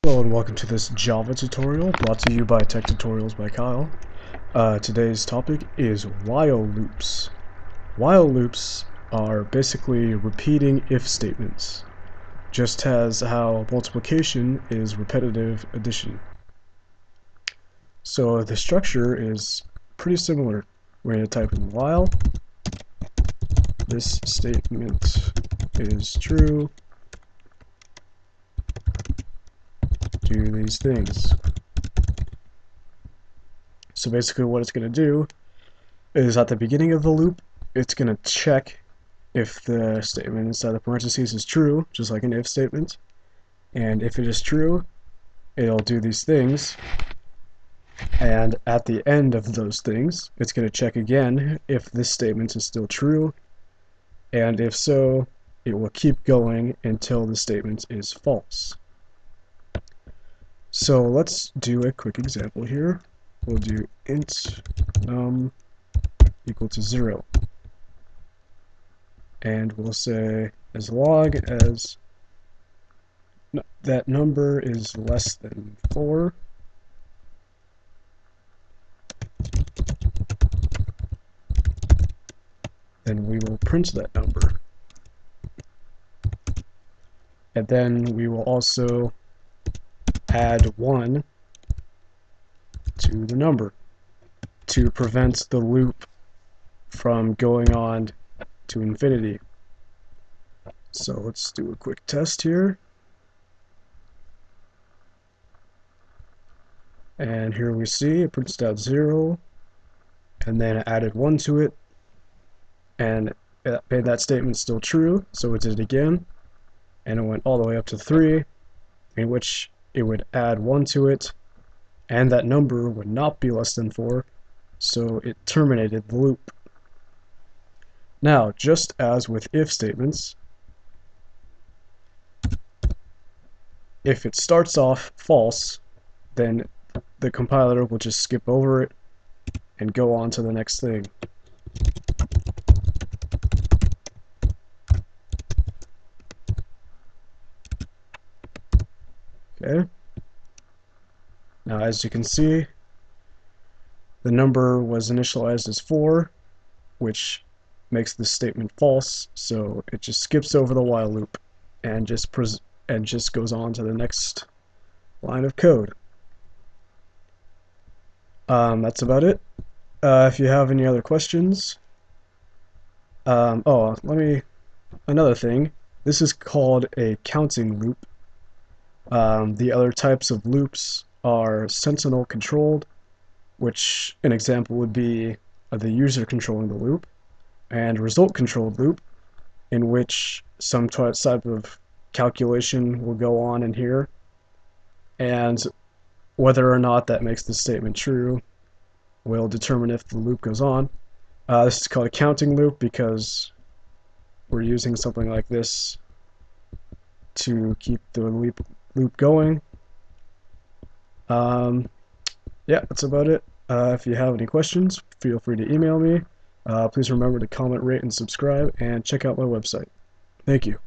Hello and welcome to this Java tutorial brought to you by Tech Tutorials by Kyle. Today's topic is while loops. While loops are basically repeating if statements, just as how multiplication is repetitive addition. So the structure is pretty similar. We're going to type in while this statement is true, do these things. So basically what it's going to do is at the beginning of the loop, it's going to check if the statement inside the parentheses is true, just like an if statement. And if it is true, it'll do these things. And at the end of those things, it's going to check again if this statement is still true. And if so, it will keep going until the statement is false. So let's do a quick example here. We'll do int num equal to 0. And we'll say as long as that number is less than 4, then we will print that number. And then we will also add 1 to the number to prevent the loop from going on to infinity. So let's do a quick test here. And here we see it prints out 0, and then I added 1 to it, and it made that statement still true, so it did it again, and it went all the way up to 3, in which it would add 1 to it, and that number would not be less than 4, so it terminated the loop. Now, just as with if statements, if it starts off false, then the compiler will just skip over it and go on to the next thing. Okay. Now, as you can see, the number was initialized as 4, which makes this statement false, so it just skips over the while loop and just goes on to the next line of code. That's about it. If you have any other questions, another thing. This is called a counting loop. The other types of loops are sentinel controlled, which an example would be the user controlling the loop, and result controlled loop, in which some type of calculation will go on in here, and whether or not that makes the statement true will determine if the loop goes on. This is called a counting loop because we're using something like this to keep the loop going. Yeah, that's about it. If you have any questions, feel free to email me. Please remember to comment, rate, and subscribe, and check out my website. Thank you.